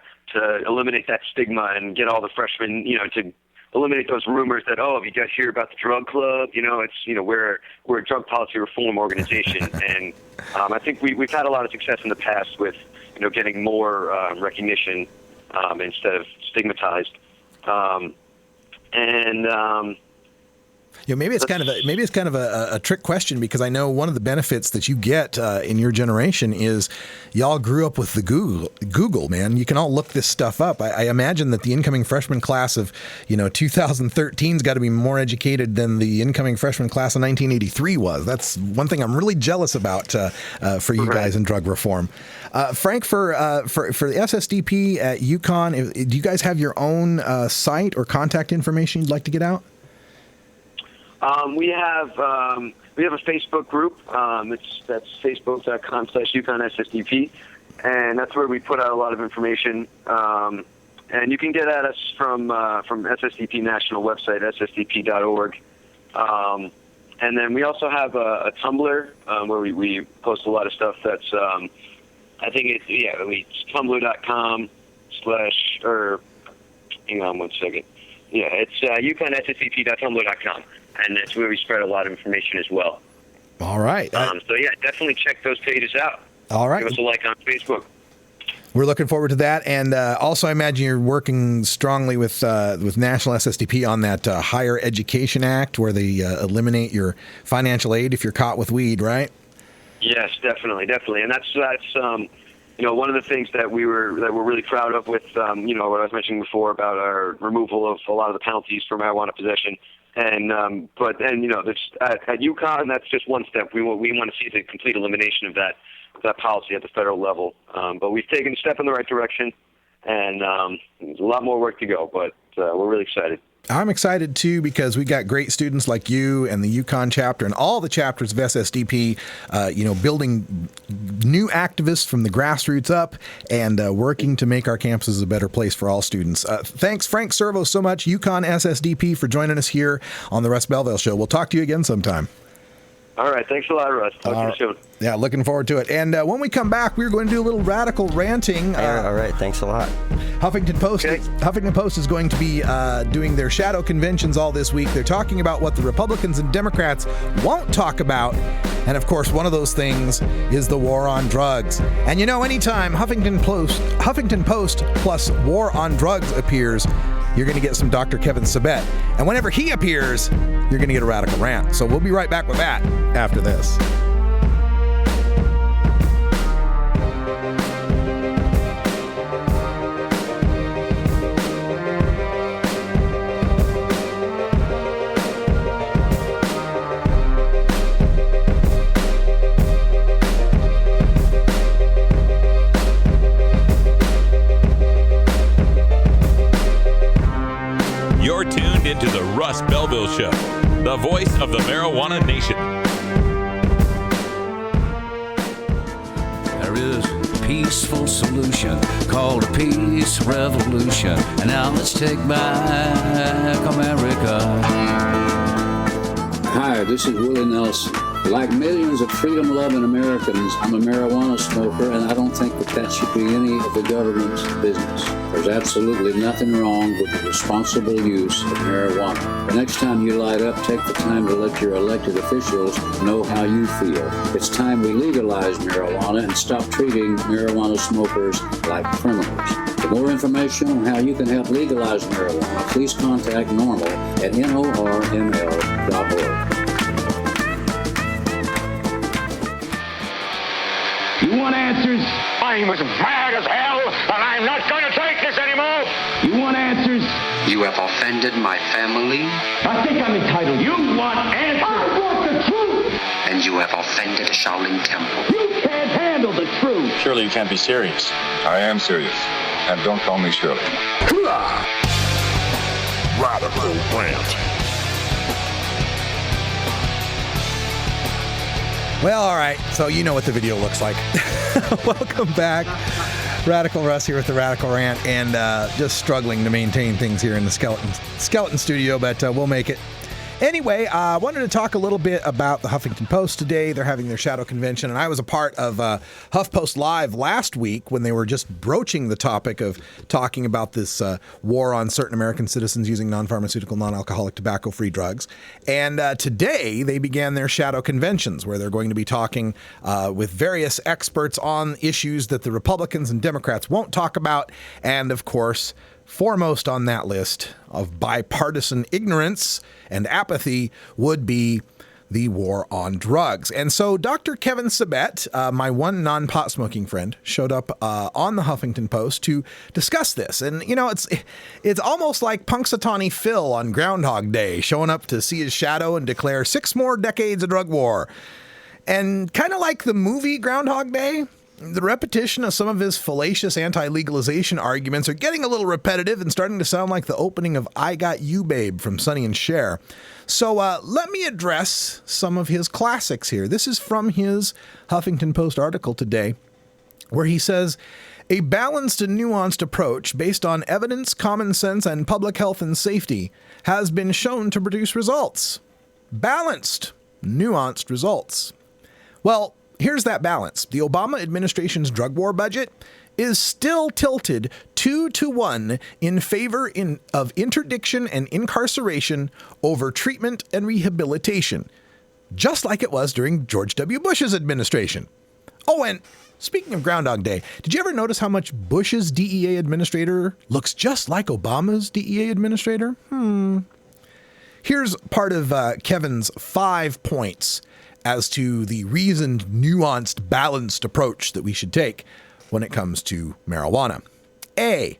eliminate that stigma and get all the freshmen, to eliminate those rumors that, if you guys hear about the drug club, we're a drug policy reform organization. And I think we've had a lot of success in the past with, getting more recognition instead of stigmatized. Maybe it's kind of a trick question, because I know one of the benefits that you get in your generation is y'all grew up with the Google, man. You can all look this stuff up. I imagine that the incoming freshman class of 2013's got to be more educated than the incoming freshman class of 1983 was. That's one thing I'm really jealous about for you guys in drug reform. Frank, for the SSDP at UConn, do you guys have your own site or contact information you'd like to get out? We have a Facebook group. That's facebook.com/UConnSSDP, and that's where we put out a lot of information. And you can get at us from SSDP national website, ssdp.org. And then we also have a Tumblr where we post a lot of stuff that's, I think it's tumblr.com/ or hang on one second. Yeah, it's UConnSSDP.tumblr.com, and that's where we spread a lot of information as well. All right. So yeah, definitely check those pages out. All right. Give us a like on Facebook. We're looking forward to that, and also I imagine you're working strongly with National SSDP on that Higher Education Act, where they eliminate your financial aid if you're caught with weed, right? Yes, definitely, and that's one of the things that we're really proud of with what I was mentioning before about our removal of a lot of the penalties for marijuana possession, and but then at UConn, that's just one step. We want to see the complete elimination of that policy at the federal level. But we've taken a step in the right direction, and there's a lot more work to go, but we're really excited. I'm excited, too, because we got great students like you and the UConn chapter and all the chapters of SSDP, building new activists from the grassroots up and working to make our campuses a better place for all students. Thanks, Frank Servo, so much, UConn SSDP, for joining us here on the Russ Belville Show. We'll talk to you again sometime. All right. Thanks a lot, Russ. Talk to you soon. Yeah, looking forward to it. And when we come back, we're going to do a little radical ranting. All right. Thanks a lot. Huffington Post is going to be doing their shadow conventions all this week. They're talking about what the Republicans and Democrats won't talk about. And, of course, one of those things is the war on drugs. And, anytime Huffington Post plus war on drugs appears, you're going to get some Dr. Kevin Sabet. And whenever he appears, you're going to get a radical rant. So we'll be right back with that after this. You're tuned into the Russ Belville Show, the voice of the marijuana nation. There is a peaceful solution called a peace revolution. And now let's take back America. Hi, this is Willie Nelson. Like millions of freedom-loving Americans, I'm a marijuana smoker, and I don't think that should be any of the government's business. There's absolutely nothing wrong with the responsible use of marijuana. The next time you light up, take the time to let your elected officials know how you feel. It's time we legalize marijuana and stop treating marijuana smokers like criminals. For more information on how you can help legalize marijuana, please contact NORML at norml.org. You want answers? I'm as mad as hell, and I'm not going to take this anymore. You want answers? You have offended my family. I think I'm entitled. You want answers? I want the truth. And you have offended the Shaolin Temple. You can't handle the truth. Surely you can't be serious. I am serious. And don't call me Shirley. Radical rant. Well, all right. So you know what the video looks like. Welcome back. Radical Russ here with the Radical Rant, and just struggling to maintain things here in the skeleton studio, but we'll make it. Anyway, I wanted to talk a little bit about the Huffington Post today. They're having their shadow convention, and I was a part of HuffPost Live last week when they were just broaching the topic of talking about this war on certain American citizens using non-pharmaceutical, non-alcoholic, tobacco-free drugs. And today, they began their shadow conventions, where they're going to be talking with various experts on issues that the Republicans and Democrats won't talk about, and, of course, foremost on that list of bipartisan ignorance and apathy would be the war on drugs. And so Dr. Kevin Sabet, my one non-pot smoking friend, showed up on the Huffington Post to discuss this. And, it's almost like Punxsutawney Phil on Groundhog Day, showing up to see his shadow and declare 6 more decades of drug war. And kind of like the movie Groundhog Day, the repetition of some of his fallacious anti-legalization arguments are getting a little repetitive and starting to sound like the opening of I Got You Babe from Sonny and Cher. So let me address some of his classics here. This is from his Huffington Post article today, where he says, a balanced and nuanced approach based on evidence, common sense, and public health and safety has been shown to produce results. Balanced. nuanced results. Well, here's that balance. The Obama administration's drug war budget is still tilted 2-1 in favor of interdiction and incarceration over treatment and rehabilitation, just like it was during George W. Bush's administration. Oh, and speaking of Groundhog Day, did you ever notice how much Bush's DEA administrator looks just like Obama's DEA administrator? Here's part of Kevin's 5 points as to the reasoned, nuanced, balanced approach that we should take when it comes to marijuana. A,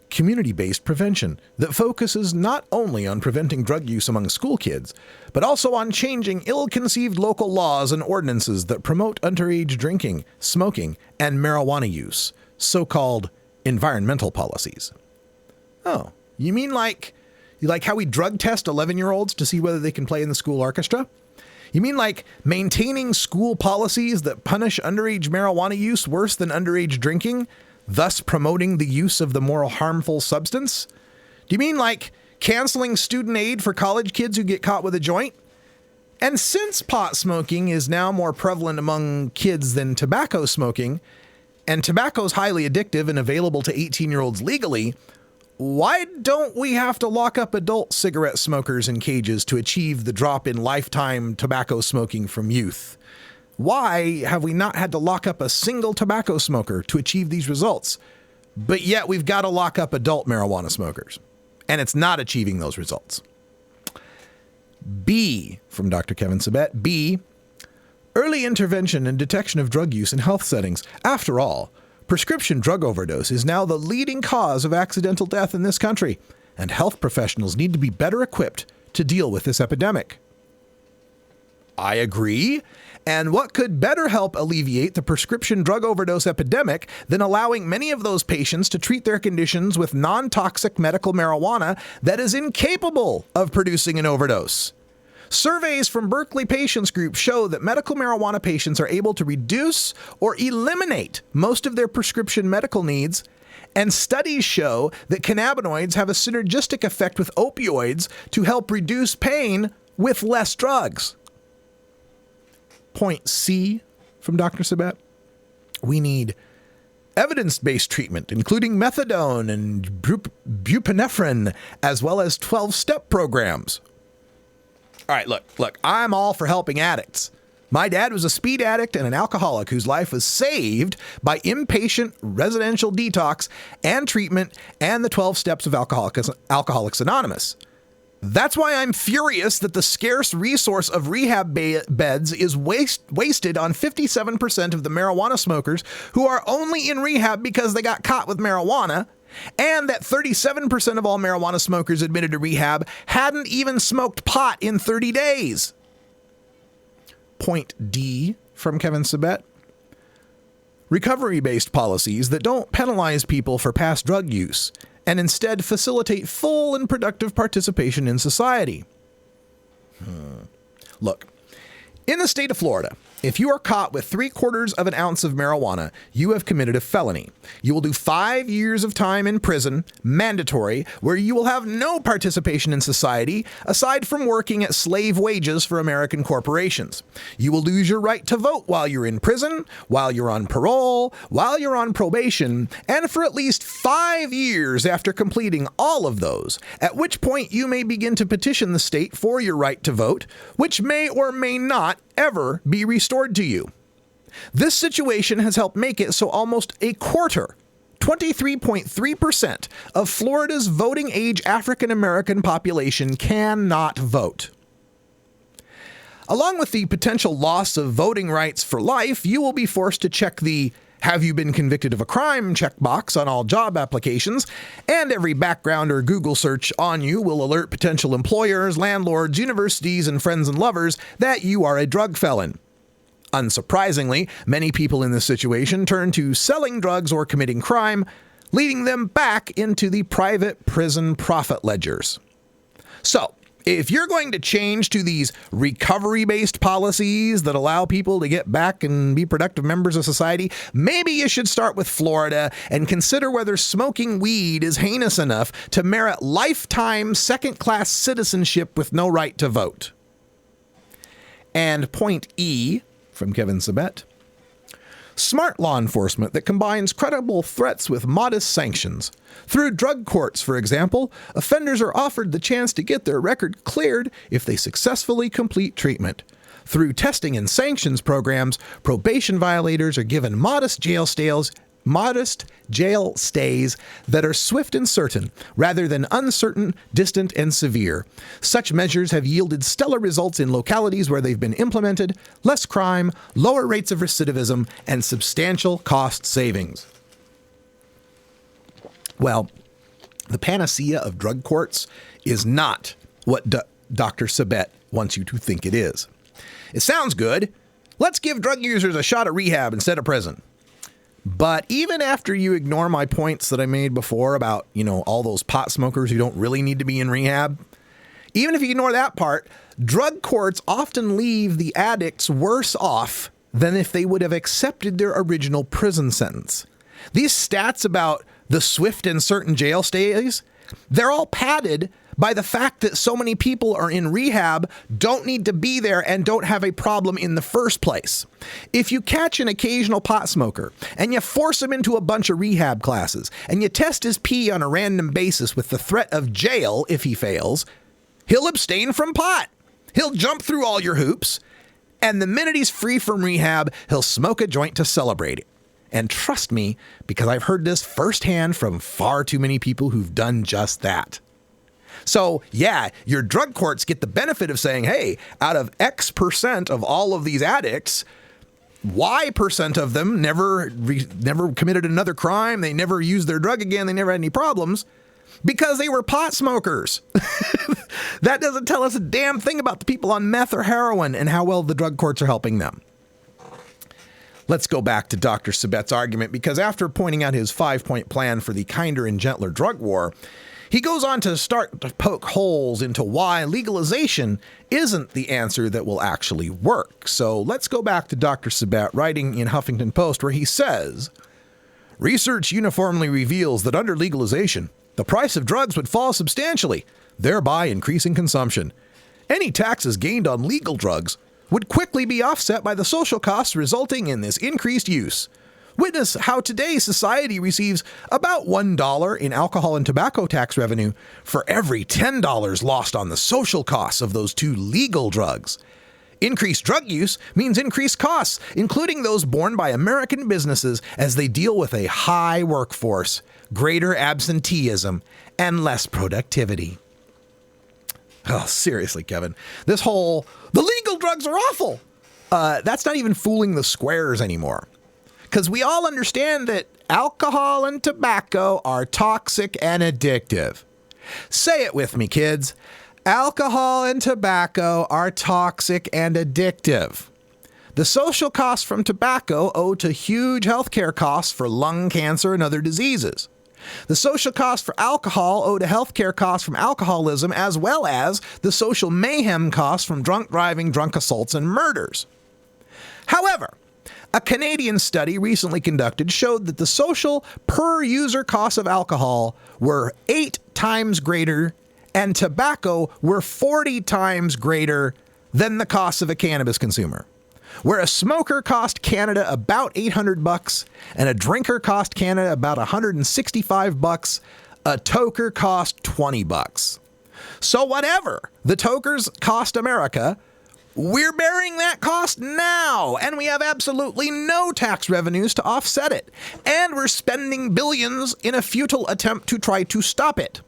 community-based prevention that focuses not only on preventing drug use among school kids, but also on changing ill-conceived local laws and ordinances that promote underage drinking, smoking, and marijuana use, so-called environmental policies. Oh, you mean like how we drug test 11-year-olds to see whether they can play in the school orchestra? You mean like maintaining school policies that punish underage marijuana use worse than underage drinking, thus promoting the use of the more harmful substance? Do you mean like canceling student aid for college kids who get caught with a joint? And since pot smoking is now more prevalent among kids than tobacco smoking, and tobacco is highly addictive and available to 18-year-olds legally, why don't we have to lock up adult cigarette smokers in cages to achieve the drop in lifetime tobacco smoking from youth? Why have we not had to lock up a single tobacco smoker to achieve these results? But yet we've got to lock up adult marijuana smokers, and it's not achieving those results. B, from Dr. Kevin Sabet, B, early intervention and detection of drug use in health settings. After all, prescription drug overdose is now the leading cause of accidental death in this country, and health professionals need to be better equipped to deal with this epidemic. I agree. And what could better help alleviate the prescription drug overdose epidemic than allowing many of those patients to treat their conditions with non-toxic medical marijuana that is incapable of producing an overdose? Surveys from Berkeley patients group show that medical marijuana patients are able to reduce or eliminate most of their prescription medical needs, and studies show that cannabinoids have a synergistic effect with opioids to help reduce pain with less drugs. Point C, from Dr. Sabet, we need evidence-based treatment, including methadone and buprenorphine, as well as 12-step programs. All right, look, I'm all for helping addicts. My dad was a speed addict and an alcoholic whose life was saved by inpatient residential detox and treatment and the 12 steps of Alcoholics Anonymous. That's why I'm furious that the scarce resource of rehab beds is wasted on 57% of the marijuana smokers who are only in rehab because they got caught with marijuana, and that 37% of all marijuana smokers admitted to rehab hadn't even smoked pot in 30 days. Point D, from Kevin Sabet. Recovery-based policies that don't penalize people for past drug use and instead facilitate full and productive participation in society. Look, in the state of Florida, if you are caught with 3/4 of an ounce of marijuana, you have committed a felony. You will do 5 years of time in prison, mandatory, where you will have no participation in society aside from working at slave wages for American corporations. You will lose your right to vote while you're in prison, while you're on parole, while you're on probation, and for at least 5 years after completing all of those, at which point you may begin to petition the state for your right to vote, which may or may not ever be restored to you. This situation has helped make it so almost a quarter, 23.3% of Florida's voting age African American population cannot vote. Along with the potential loss of voting rights for life, you will be forced to check the "Have you been convicted of a crime?" checkbox on all job applications, and every background or Google search on you will alert potential employers, landlords, universities, and friends and lovers that you are a drug felon. Unsurprisingly, many people in this situation turn to selling drugs or committing crime, leading them back into the private prison profit ledgers. So, if you're going to change to these recovery-based policies that allow people to get back and be productive members of society, maybe you should start with Florida and consider whether smoking weed is heinous enough to merit lifetime second-class citizenship with no right to vote. And point E from Kevin Sabet. Smart law enforcement that combines credible threats with modest sanctions. Through drug courts, for example, offenders are offered the chance to get their record cleared if they successfully complete treatment. Through testing and sanctions programs, probation violators are given modest jail stays that are swift and certain, rather than uncertain, distant, and severe. Such measures have yielded stellar results in localities where they've been implemented: less crime, lower rates of recidivism, and substantial cost savings. Well, the panacea of drug courts is not what Dr. Sabet wants you to think it is. It sounds good. Let's give drug users a shot at rehab instead of prison. But even after you ignore my points that I made before about, all those pot smokers who don't really need to be in rehab, even if you ignore that part, drug courts often leave the addicts worse off than if they would have accepted their original prison sentence. These stats about the swift and certain jail stays, they're all padded by the fact that so many people are in rehab, don't need to be there, and don't have a problem in the first place. If you catch an occasional pot smoker and you force him into a bunch of rehab classes and you test his pee on a random basis with the threat of jail if he fails, he'll abstain from pot. He'll jump through all your hoops, and the minute he's free from rehab, he'll smoke a joint to celebrate it. And trust me, because I've heard this firsthand from far too many people who've done just that. So, yeah, your drug courts get the benefit of saying, hey, out of X percent of all of these addicts, Y percent of them never committed another crime. They never used their drug again. They never had any problems because they were pot smokers. That doesn't tell us a damn thing about the people on meth or heroin and how well the drug courts are helping them. Let's go back to Dr. Sabet's argument, because after pointing out his 5-point plan for the kinder and gentler drug war, he goes on to start to poke holes into why legalization isn't the answer that will actually work. So let's go back to Dr. Sabet writing in Huffington Post, where he says, research uniformly reveals that under legalization, the price of drugs would fall substantially, thereby increasing consumption. Any taxes gained on legal drugs would quickly be offset by the social costs resulting in this increased use. Witness how today's society receives about $1 in alcohol and tobacco tax revenue for every $10 lost on the social costs of those two legal drugs. Increased drug use means increased costs, including those borne by American businesses as they deal with a high workforce, greater absenteeism, and less productivity. Oh, seriously, Kevin. The legal drugs are awful. That's not even fooling the squares anymore. Because we all understand that alcohol and tobacco are toxic and addictive. Say it with me, kids. Alcohol and tobacco are toxic and addictive. The social costs from tobacco owe to huge healthcare costs for lung cancer and other diseases. The social costs for alcohol owe to healthcare costs from alcoholism, as well as the social mayhem costs from drunk driving, drunk assaults, and murders. However, a Canadian study recently conducted showed that the social per-user costs of alcohol were 8 times greater and tobacco were 40 times greater than the costs of a cannabis consumer. Where a smoker cost Canada about $800 and a drinker cost Canada about $165, a toker cost $20. So whatever the tokers cost America, we're bearing that cost now, and we have absolutely no tax revenues to offset it. And we're spending billions in a futile attempt to try to stop it.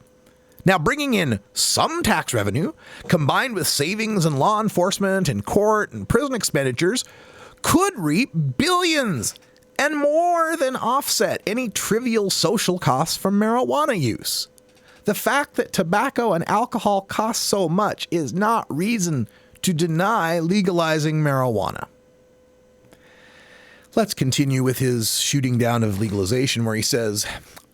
Now, bringing in some tax revenue, combined with savings in law enforcement and court and prison expenditures, could reap billions and more than offset any trivial social costs from marijuana use. The fact that tobacco and alcohol cost so much is not reason to deny legalizing marijuana. Let's continue with his shooting down of legalization, where he says,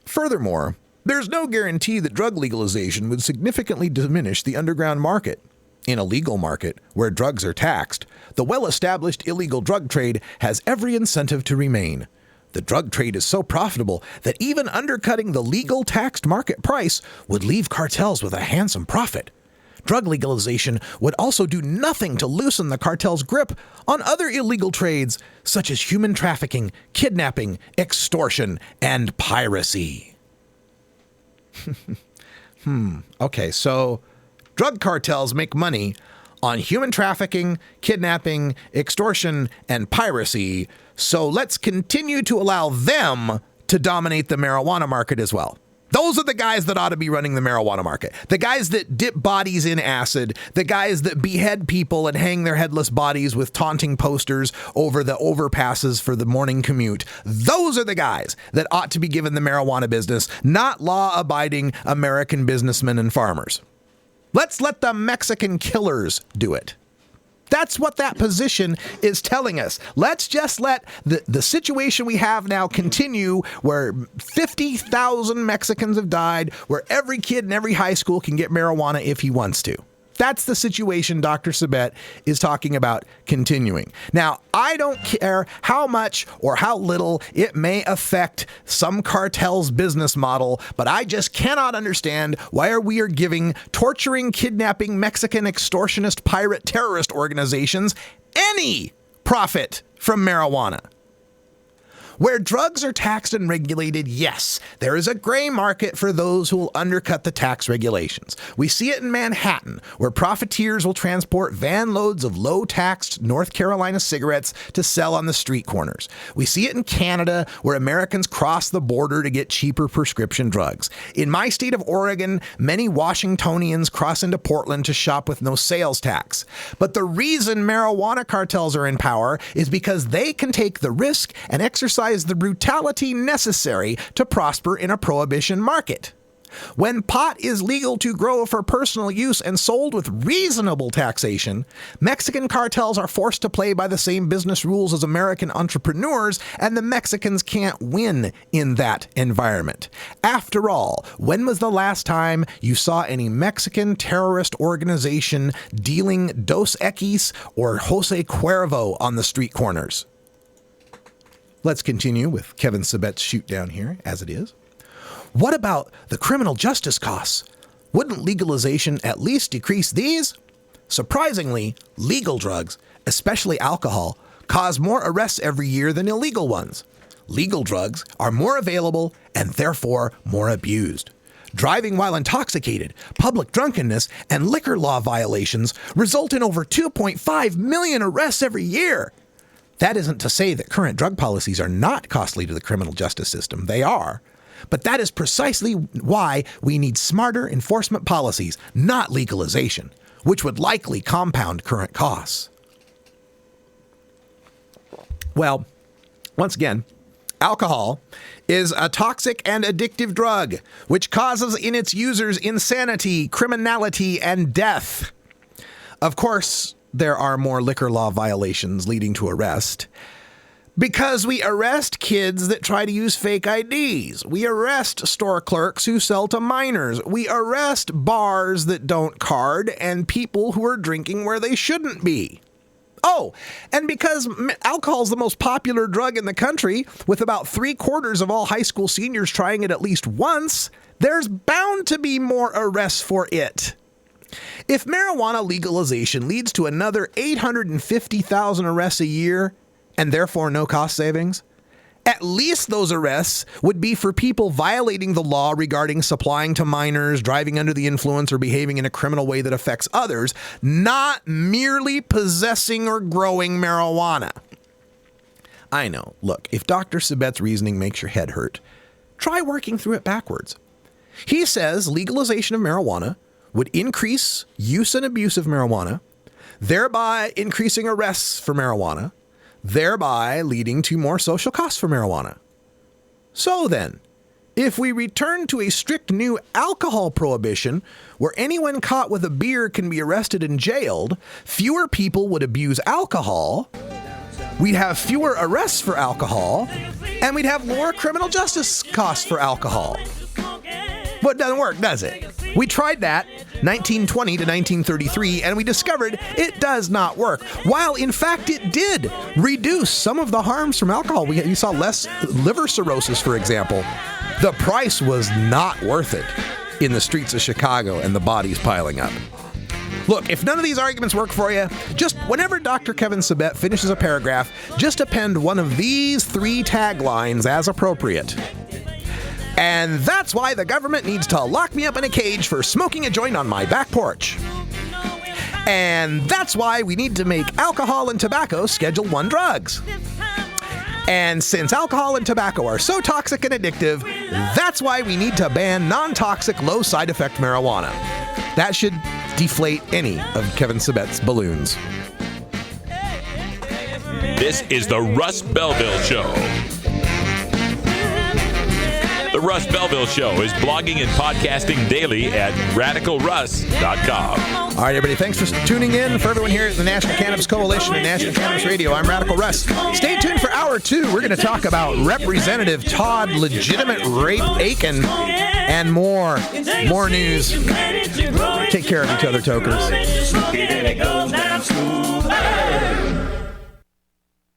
furthermore, there's no guarantee that drug legalization would significantly diminish the underground market. In a legal market, where drugs are taxed, the well-established illegal drug trade has every incentive to remain. The drug trade is so profitable that even undercutting the legal taxed market price would leave cartels with a handsome profit. Drug legalization would also do nothing to loosen the cartel's grip on other illegal trades, such as human trafficking, kidnapping, extortion, and piracy. Okay, so drug cartels make money on human trafficking, kidnapping, extortion, and piracy, so let's continue to allow them to dominate the marijuana market as well. Those are the guys that ought to be running the marijuana market. The guys that dip bodies in acid, the guys that behead people and hang their headless bodies with taunting posters over the overpasses for the morning commute. Those are the guys that ought to be given the marijuana business, not law-abiding American businessmen and farmers. Let's let the Mexican killers do it. That's what that position is telling us. Let's just let the situation we have now continue, where 50,000 Mexicans have died, where every kid in every high school can get marijuana if he wants to. That's the situation Dr. Sabet is talking about continuing. Now, I don't care how much or how little it may affect some cartel's business model, but I just cannot understand why we are giving torturing, kidnapping Mexican extortionist pirate terrorist organizations any profit from marijuana. Where drugs are taxed and regulated, yes, there is a gray market for those who will undercut the tax regulations. We see it in Manhattan, where profiteers will transport van loads of low-taxed North Carolina cigarettes to sell on the street corners. We see it in Canada, where Americans cross the border to get cheaper prescription drugs. In my state of Oregon, many Washingtonians cross into Portland to shop with no sales tax. But the reason marijuana cartels are in power is because they can take the risk and exercise the brutality necessary to prosper in a prohibition market. When pot is legal to grow for personal use and sold with reasonable taxation, Mexican cartels are forced to play by the same business rules as American entrepreneurs, and the Mexicans can't win in that environment. After all, when was the last time you saw any Mexican terrorist organization dealing Dos Equis or Jose Cuervo on the street corners? Let's continue with Kevin Sabet's shoot down here, as it is. What about the criminal justice costs? Wouldn't legalization at least decrease these? Surprisingly, legal drugs, especially alcohol, cause more arrests every year than illegal ones. Legal drugs are more available and therefore more abused. Driving while intoxicated, public drunkenness, and liquor law violations result in over 2.5 million arrests every year. That isn't to say that current drug policies are not costly to the criminal justice system. They are. But that is precisely why we need smarter enforcement policies, not legalization, which would likely compound current costs. Well, once again, alcohol is a toxic and addictive drug, which causes in its users insanity, criminality, and death. Of course, there are more liquor law violations leading to arrest, because we arrest kids that try to use fake IDs. We arrest store clerks who sell to minors. We arrest bars that don't card and people who are drinking where they shouldn't be. Oh, and because alcohol is the most popular drug in the country, with about 3/4 of all high school seniors trying it at least once, there's bound to be more arrests for it. If marijuana legalization leads to another 850,000 arrests a year, and therefore no cost savings, at least those arrests would be for people violating the law regarding supplying to minors, driving under the influence, or behaving in a criminal way that affects others, not merely possessing or growing marijuana. I know, look, if Dr. Sabet's reasoning makes your head hurt, try working through it backwards. He says legalization of marijuana would increase use and abuse of marijuana, thereby increasing arrests for marijuana, thereby leading to more social costs for marijuana. So then, if we return to a strict new alcohol prohibition, where anyone caught with a beer can be arrested and jailed, fewer people would abuse alcohol, we'd have fewer arrests for alcohol, and we'd have lower criminal justice costs for alcohol. But it doesn't work, does it? We tried that 1920 to 1933, and we discovered it does not work. While, in fact, it did reduce some of the harms from alcohol. We saw less liver cirrhosis, for example. The price was not worth it in the streets of Chicago and the bodies piling up. Look, if none of these arguments work for you, just whenever Dr. Kevin Sabet finishes a paragraph, just append one of these 3 taglines as appropriate. And that's why the government needs to lock me up in a cage for smoking a joint on my back porch. And that's why we need to make alcohol and tobacco Schedule 1 drugs. And since alcohol and tobacco are so toxic and addictive, that's why we need to ban non-toxic, low-side effect marijuana. That should deflate any of Kevin Sabet's balloons. This is the Russ Belville Show. The Russ Belville Show is blogging and podcasting daily at RadicalRuss.com. All right, everybody, thanks for tuning in. For everyone here at the National Cannabis Coalition and National Cannabis Radio, I'm Radical Russ. Stay tuned for Hour 2. We're going to talk about Representative Todd Legitimate Rape Aiken and more. More news. Take care of each other, tokers.